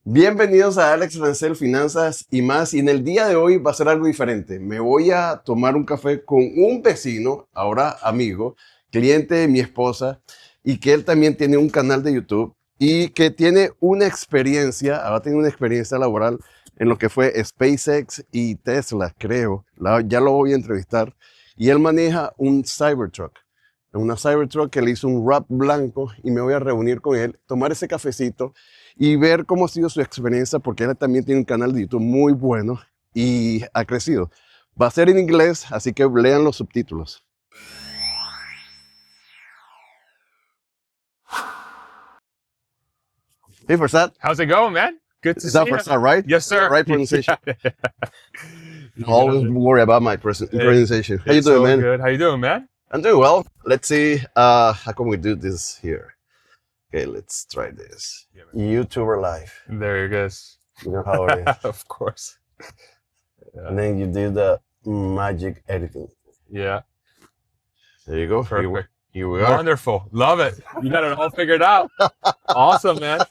Bienvenidos a Alex Rancel Finanzas y más. Y en el día de hoy va a ser algo diferente. Me voy a tomar un café con un vecino, ahora amigo, cliente de mi esposa, y que él también tiene un canal de YouTube y que tiene una experiencia, ahora tiene una experiencia laboral en lo que fue SpaceX y Tesla, creo. Ya lo voy a entrevistar. Y él maneja un Cybertruck. Una Cybertruck que le hizo un wrap blanco y me voy a reunir con él, tomar ese cafecito y ver cómo ha sido su experiencia, porque él también tiene un canal de YouTube muy bueno y ha crecido. Va a ser en inglés, así que lean los subtítulos. Hey, Farsad. How's it going, man? Good to Is see that you. Farsad, right? Yes, sir. Right pronunciation. Yeah. Always worry about my pronunciation. How you doing, man? Good. How you doing, man? I'm doing well. Let's see. How can we do this here? Okay, let's try this. Yeah, YouTuber live. There it goes. You know how it is. Of course. Yeah. And then you do the magic editing. Yeah. There you go. Perfect. Here we are. Wonderful. Love it. You got it all figured out. Awesome, man.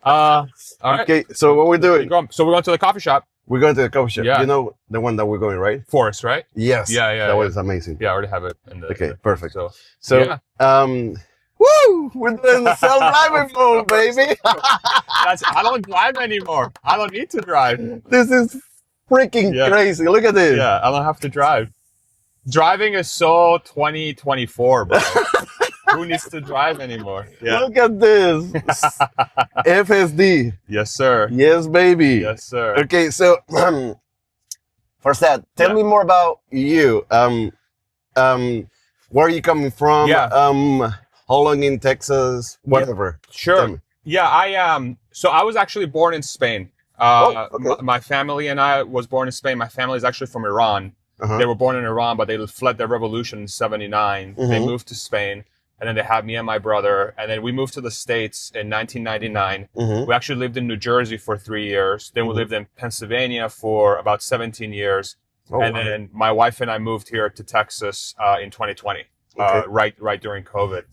All right. Okay, so what we're doing, So we're going to the coffee shop. we're going to the coffee shop. Yeah. You know the one that we're going, right? Forest, right? Yes. Yeah. That was amazing. Yeah, I already have it. In the, Okay, perfect. So So, yeah. woo! We're doing the self-driving mode, baby. I don't drive anymore. I don't need to drive. This is freaking Yeah. crazy. Look at this. Yeah, I don't have to drive. Driving is so 2024, bro. Who needs to drive anymore? Yeah. Look at this. FSD. Yes, sir. Yes, baby. Yes, sir. Okay, so first that, tell Yeah. me more about you. Where are you coming from? Yeah. How long in Texas? Whatever. Tell Sure. me. Yeah, so I was actually born in Spain. Okay. My family and I was born in Spain. My family is actually from Iran. Uh-huh. They were born in Iran, but they fled the revolution in 79. They Mhm. moved to Spain, and then they had me and my brother, and then we moved to the States in 1999. Mhm. We actually lived in New Jersey for 3 years. Then we Mhm. lived in Pennsylvania for about 17 years. Oh, And wow. then my wife and I moved here to Texas in 2020, Okay. right during COVID.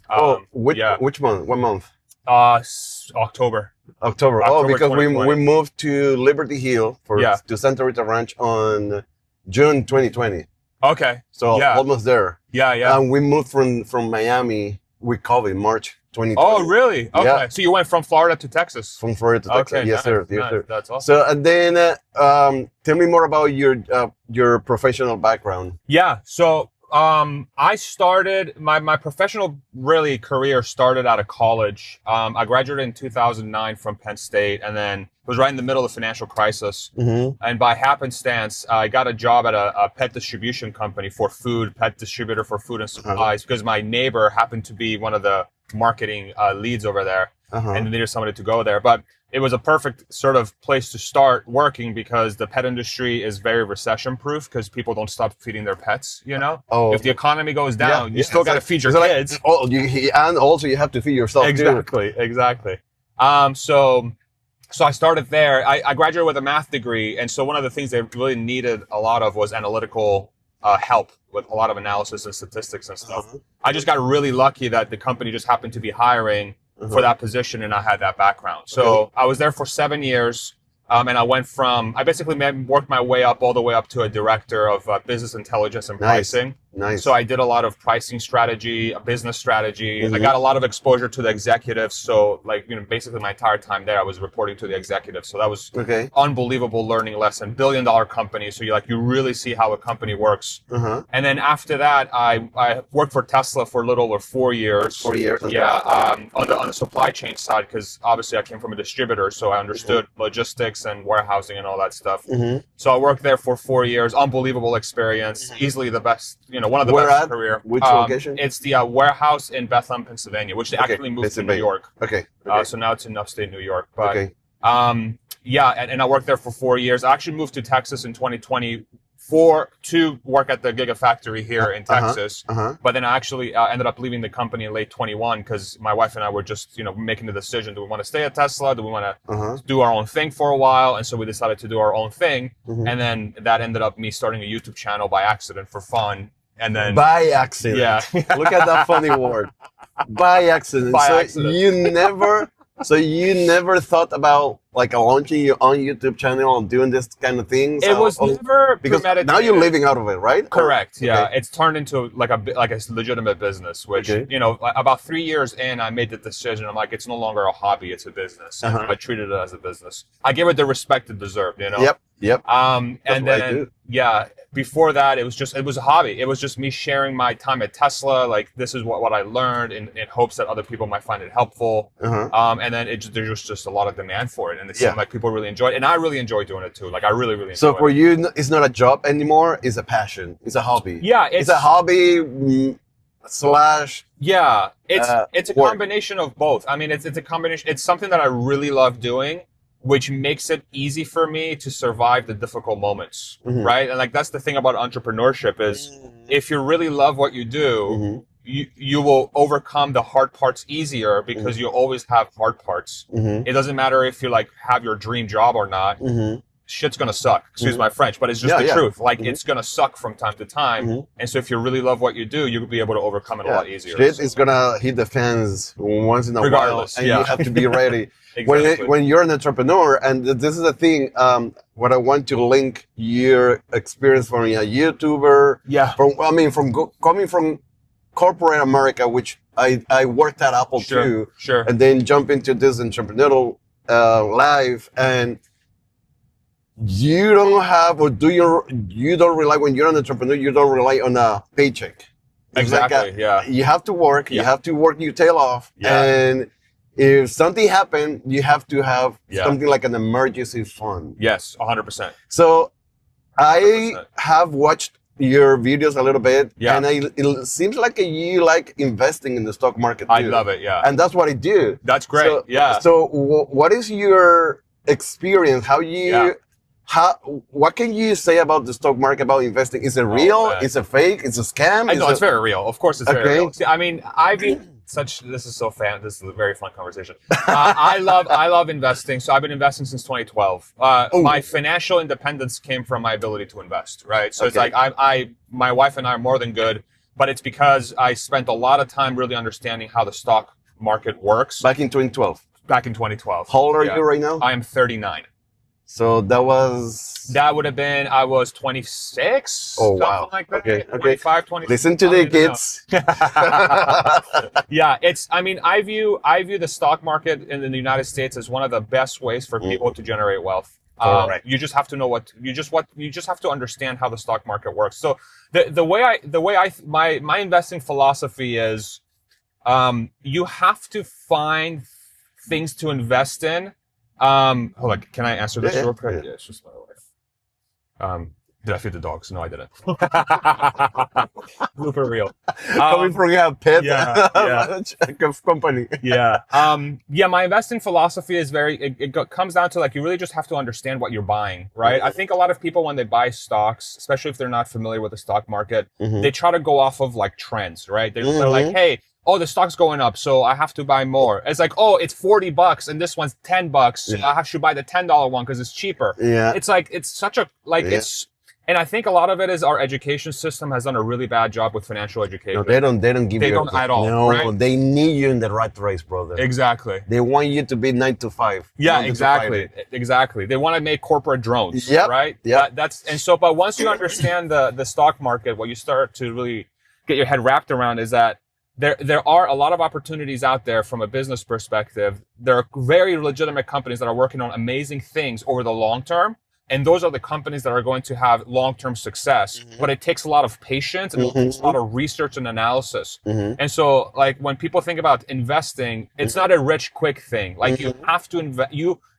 Which month? What month? October. October. Oh, October because we 2020. moved to Liberty Hill Yeah. to Santa Rita Ranch on June 2020. Okay. So Yeah. almost there. Yeah. And we moved from Miami with COVID, March 2020. Oh, really? Okay. Yeah. So you went from Florida to Texas. From Florida to Texas. Okay. Yes, nice, sir. Yes, nice. sir. That's awesome. So, and then tell me more about your professional background. Yeah. So I started my professional really career started out of college. I graduated in 2009 from Penn State, and then it was right in the middle of the financial crisis. Mm-hmm. And by happenstance, I got a job at a pet distribution company for food, pet distributor for food and supplies, because my neighbor happened to be one of the marketing leads over there, Uh-huh. and they needed somebody to go there. But it was a perfect sort of place to start working because the pet industry is very recession proof because people don't stop feeding their pets, you know? Oh. If the economy goes down, you still it's got to like- feed your it's like- kids. oh, and also you have to feed yourself too. Exactly. So I started there. I graduated with a math degree, and so one of the things they really needed a lot of was analytical help with a lot of analysis and statistics and stuff. Uh-huh. I just got really lucky that the company just happened to be hiring for that position, and I had that background. So Okay. I was there for 7 years. And I basically worked my way up all the way up to a director of business intelligence and Nice. pricing. Nice. So I did a lot of pricing strategy, a business strategy. I Mhm. got a lot of exposure to the executives. So basically my entire time there, I was reporting to the executives. So that was Okay. unbelievable learning lesson. $1 billion company. So you really see how a company works. Uh-huh. And then after that, I worked for Tesla for a little over 4 years. 4 years. Okay. Yeah, on the supply chain side, because obviously I came from a distributor, so I understood logistics and warehousing and all that stuff. Mm-hmm. So I worked there for 4 years. Unbelievable experience. Easily the best, one of the Where best at? career. Which location? It's the warehouse in Bethlehem, Pennsylvania, which they Okay, actually moved to New Pennsylvania. York. Okay. So now it's in upstate New York. But Okay. yeah, and I worked there for 4 years. I actually moved to Texas in 2020 to work at the Gigafactory here in Texas. Uh-huh. But then I actually ended up leaving the company in late 21 because my wife and I were just, making the decision. Do we want to stay at Tesla? Do we want to Uh-huh. do our own thing for a while? And so we decided to do our own thing. Mhm. And then that ended up me starting a YouTube channel by accident for fun. And then, By accident. yeah. Look at that funny word. By accident. By So accident. you never So you never thought about like launching your own YouTube channel and doing this kind of things? It was never because premeditated. now you're living out of it, right? Correct. Or, Yeah, okay. it's turned into like a legitimate business. Which Okay. about 3 years in, I made the decision. I'm like, it's no longer a hobby; it's a business. Uh-huh. I treated it as a business. I give it the respect it deserved. Yep. And what I then do. before that, it was a hobby. It was just me sharing my time at Tesla. Like, this is what I learned in hopes that other people might find it helpful. Uh-huh. And then there was just a lot of demand for it, and it Yeah. seemed like people really enjoyed it, and I really enjoy doing it too. Like, I really enjoy So for it. you, it's not a job anymore. It's a passion. It's a hobby. Yeah, It's a hobby slash. Yeah, it's a work. combination of both. I mean, it's a combination. It's something that I really love doing, which makes it easy for me to survive the difficult moments, Mhm. right? And like, that's the thing about entrepreneurship is if you really love what you do, Mhm. you will overcome the hard parts easier because you always have hard parts. Mhm. It doesn't matter if you like have your dream job or not. Mhm. Shit's gonna suck. Excuse my French, but it's just Yeah, the yeah. truth. Like, Mhm. it's gonna suck from time to time. Mhm. And so if you really love what you do, you'll be able to overcome it a lot easier. Shit is gonna hit the fans once in a Regardless, while, and yeah. you have to be ready. Exactly. When you're an entrepreneur, and this is the thing, what I want to link your experience from a YouTuber, Yeah. coming from corporate America, which I worked at Apple too, Sure. and then jump into this entrepreneurial life, and you don't have, or you don't rely, when you're an entrepreneur, you don't rely on a paycheck. It's Exactly. Yeah. You have to work. You Yeah. have to work your tail off. Yeah. And if something happened, you have to have Yeah. something like an emergency fund. Yes. 100%. So I 100%. have watched your videos a little bit, Yeah. and it seems like you like investing in the stock market too. I love it. Yeah. And that's what I do. That's great. So, yeah. So what is your experience? What can you say about the stock market, about investing? Is it real? Man. Is it fake? Is it a scam? I know it's very real. Of course, it's very Okay. real. See, I mean, this is so fan. This is a very fun conversation. I love investing. So I've been investing since 2012. My financial independence came from my ability to invest, right? So it's like my wife and I are more than good, but it's because I spent a lot of time really understanding how the stock market works. Back in 2012. Back in 2012. How old are you right now? I am 39. So That would have been, I was 26. Oh, wow. Something like that. Okay. 25, 26. Listen to the kids. Yeah, I view the stock market in the United States as one of the best ways for people to generate wealth. Correct. You just have to know you just have to understand how the stock market works. So my investing philosophy is, you have to find things to invest in. Hold on, can I answer this real quick? Yeah, it's just my wife. Did I feed the dogs? No, I didn't. Blooper reel. Coming from a pet company. Yeah. My investing philosophy is it comes down to, like, you really just have to understand what you're buying, right? I think a lot of people, when they buy stocks, especially if they're not familiar with the stock market, they try to go off of like trends, right? They're like, hey, oh, the stock's going up, so I have to buy more. It's like, oh, it's $40 and this one's $10, so I should buy the $10 one because it's cheaper. Yeah. It's like, it's such a, like, and I think a lot of it is our education system has done a really bad job with financial education. No, they don't give you. They don't at all. No, right? they need you in the rat race, brother. Exactly. They want you to be 9 to 5. Yeah, exactly. They want to make corporate drones, right? Yeah. But once you understand the stock market, what you start to really get your head wrapped around is that there are a lot of opportunities out there from a business perspective. There are very legitimate companies that are working on amazing things over the long term. And those are the companies that are going to have long-term success. But it takes a lot of patience and it takes a lot of research and analysis. And so, like, when people think about investing, it's not a rich, quick thing. Like, you have to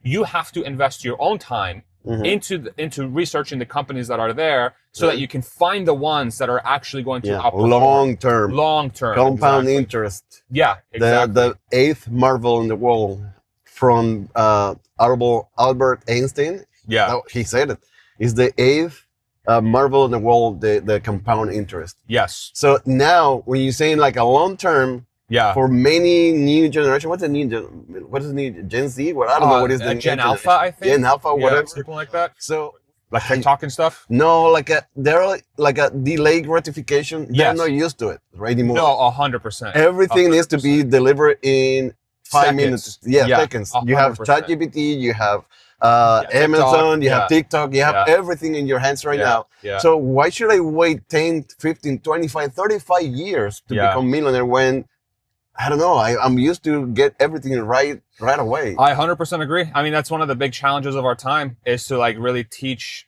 you have to invest your own time into researching the companies that are there, so that you can find the ones that are actually going to outperform. Long-term compound interest. Yeah, exactly. The eighth marvel in the world from Albert Einstein. Yeah, he said it. It's the eighth marvel in the world, the compound interest. Yes. So now, when you're saying like a long term, for many new generation, what is new Gen Z? Well, I don't know what is the Gen Alpha, I think. Gen Alpha, whatever. Something like that. So like TikTok and stuff. No, they're like a delayed gratification. They're not used to it right anymore. No, 100%. Everything needs to be delivered in 5 minutes. Yeah, seconds. You have 100%. ChatGPT, you have TikTok, Amazon, you have TikTok, you have everything in your hands right now. Yeah. So why should I wait 10, 15, 25, 35 years to become millionaire when, I don't know, I'm used to get everything right away. I 100% agree. I mean, that's one of the big challenges of our time is to like really teach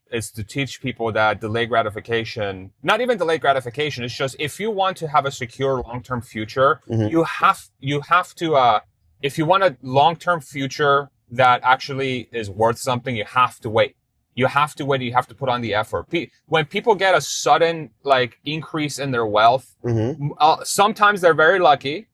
people that delayed gratification, not even delayed gratification. It's just, if you want to have a secure long-term future, you have to, if you want a long-term future that actually is worth something, you have to wait. You have to wait. You have to put on the effort. When people get a sudden like increase in their wealth, sometimes they're very lucky.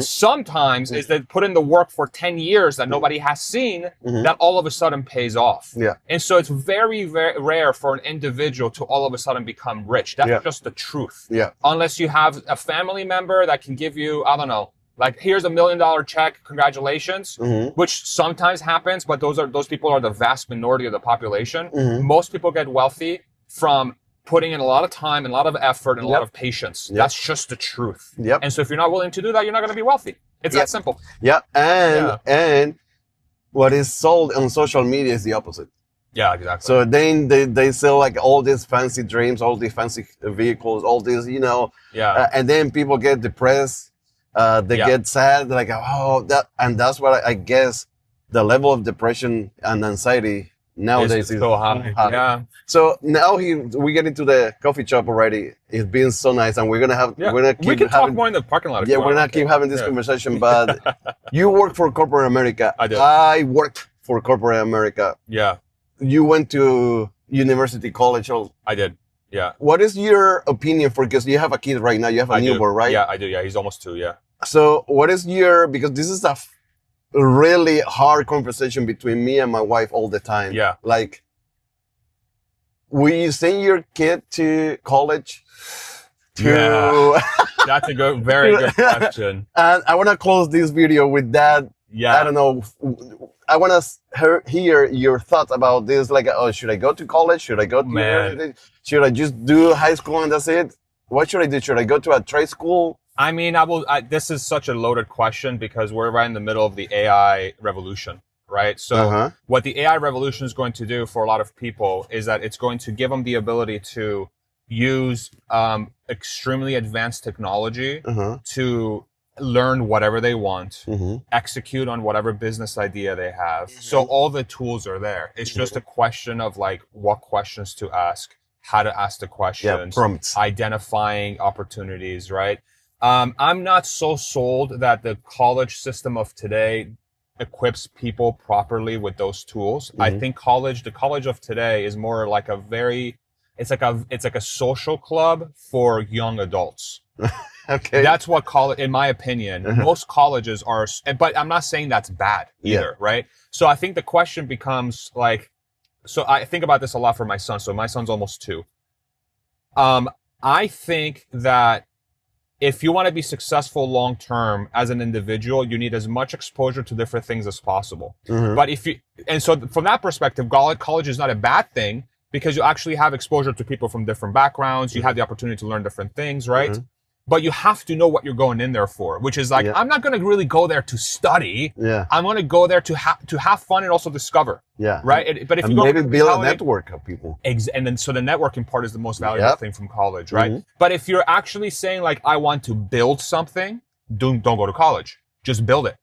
Sometimes is they put in the work for 10 years that nobody has seen that all of a sudden pays off. Yeah. And so it's very, very rare for an individual to all of a sudden become rich. That's just the truth. Yeah. Unless you have a family member that can give you, I don't know, like, here's $1 million check, congratulations, which sometimes happens, but those people are the vast minority of the population. Most people get wealthy from putting in a lot of time and a lot of effort and a lot of patience. That's just the truth. And so if you're not willing to do that, you're not going to be wealthy. It's that simple. And what is sold on social media is the opposite. Yeah, exactly. So then they sell like all these fancy dreams, all these fancy vehicles, all these, and then people get depressed. They get sad, like, and that's what I guess the level of depression and anxiety nowadays is so high. Yeah. So now we get into the coffee shop already. It's been so nice, and we're gonna we can talk more in the parking lot. We're gonna keep having this conversation. But you work for corporate America. I did. I worked for corporate America. Yeah. You went to university, college. I did. Yeah. What is your opinion because you have a kid right now? You have a newborn, right? Yeah, I do. Yeah, he's almost 2. Yeah. So what is because this is a really hard conversation between me and my wife all the time. Yeah. Like, will you send your kid to college? That's a very good question. And I want to close this video with that. Yeah. I don't know. I want to hear your thoughts about this. Like, should I go to college? Should I go to university? Should I just do high school and that's it? What should I do? Should I go to a trade school? I mean, this is such a loaded question because we're right in the middle of the AI revolution, right? So what the AI revolution is going to do for a lot of people is that it's going to give them the ability to use extremely advanced technology to learn whatever they want, execute on whatever business idea they have. So all the tools are there. It's just a question of like what questions to ask, how to ask the questions, prompts, identifying opportunities, right? I'm not so sold that the college system of today equips people properly with those tools. I think the college of today is more like it's like a social club for young adults. Okay. That's what college, in my opinion, most colleges are, but I'm not saying that's bad either, right? So I think the question becomes like, so I think about this a lot for my son. So my son's almost 2. I think that if you want to be successful long-term as an individual, you need as much exposure to different things as possible. But so from that perspective, college is not a bad thing because you actually have exposure to people from different backgrounds. You have the opportunity to learn different things, right? But you have to know what you're going in there for, which is like, I'm not going to really go there to study. I'm going to go there to have fun and also discover. Right. But if you maybe build a network of people. And then, so the networking part is the most valuable thing from college, right? But if you're actually saying like, I want to build something, don't go to college. Just build it.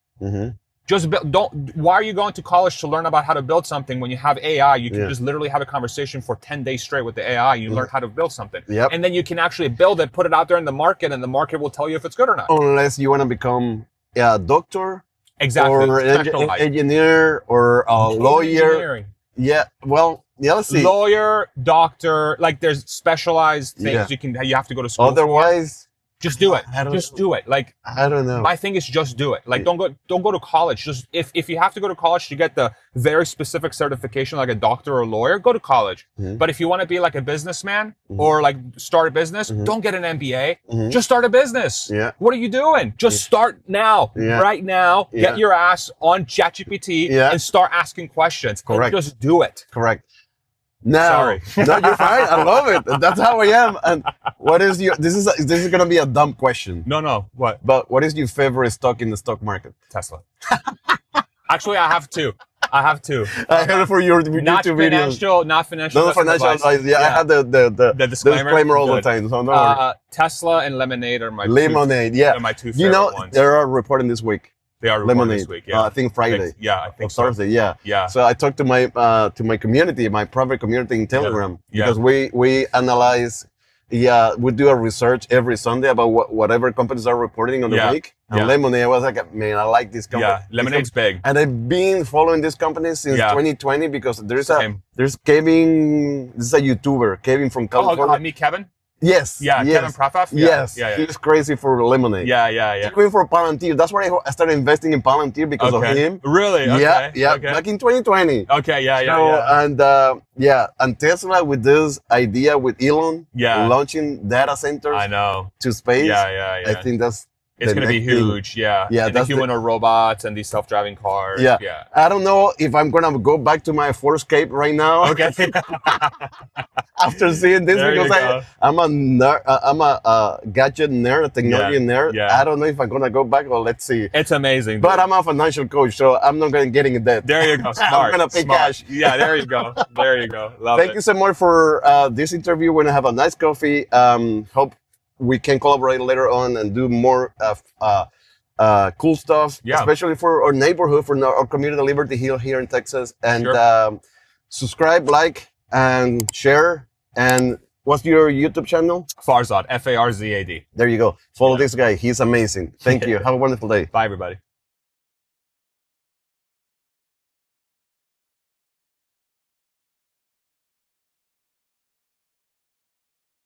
Why are you going to college to learn about how to build something when you have AI? You can just literally have a conversation for 10 days straight with the AI. You learn how to build something. And then you can actually build it, put it out there in the market, and the market will tell you if it's good or not. Unless you want to become a doctor. Exactly. Or an engineer or a lawyer. Let's see. Lawyer, doctor, like there's specialized things you have to go to school. Otherwise, just do it. Just do it. Like, I don't know. My thing is just do it. Like, don't go to college. Just if you have to go to college to get the very specific certification, like a doctor or a lawyer, go to college. But if you want to be like a businessman or like start a business, don't get an MBA. Just start a business. What are you doing? Just start now, right now. Get your ass on ChatGPT and start asking questions. Correct. And just do it. Correct. No, Sorry. no, you're fine. I love it. That's how I am. And what is your? This is gonna be a dumb question. No. What? But what is your favorite stock in the stock market? Tesla. Actually, I have two. I heard it for your not YouTube videos. Not financial. No financial advice. Yeah, I have the disclaimer all the time. So no worry. Tesla and lemonade are my Lemonade. Are my two favorite ones. They are reporting this week. They are reporting this week. Yeah, I think Friday. I think so. Thursday. Yeah. Yeah. So I talked to my community, my private community in Telegram, because we analyze. Yeah, we do a research every Sunday about whatever companies are reporting on the week. And Lemonade, I was like, man, I like this company. Yeah, Lemonade's big. And I've been following this company since 2020 because there's Kevin. This is a YouTuber, Kevin from California. Oh, meet Kevin? Yes. Yeah, yes. Kevin Profoff? Yes. He's crazy for Lemonade. Yeah. He's going for Palantir. That's why I started investing in Palantir because of him. Really? Okay. Yeah. Okay. Back in 2020. Okay, yeah. And Tesla with this idea with Elon launching data centers to space. Yeah. I think it's going to be huge, and the humanoid robots and these self-driving cars. Yeah. I don't know if I'm going to go back to my Forescape right now. Okay. After seeing this, because I'm a nerd, I'm a gadget nerd, a technology nerd. Yeah. I don't know if I'm going to go back, or let's see. It's amazing. But I'm a financial coach, so I'm not going to get in debt. There you go. Smart. I'm going to pay cash. Yeah, there you go. Love Thank you so much for this interview. We're going to have a nice coffee. Hope we can collaborate later on and do more cool stuff, especially for our neighborhood, for our community, Liberty Hill here in Texas. And subscribe, like, and share. And what's your YouTube channel? Farzad, Farzad. There you go. Follow this guy. He's amazing. Thank you. Have a wonderful day. Bye, everybody.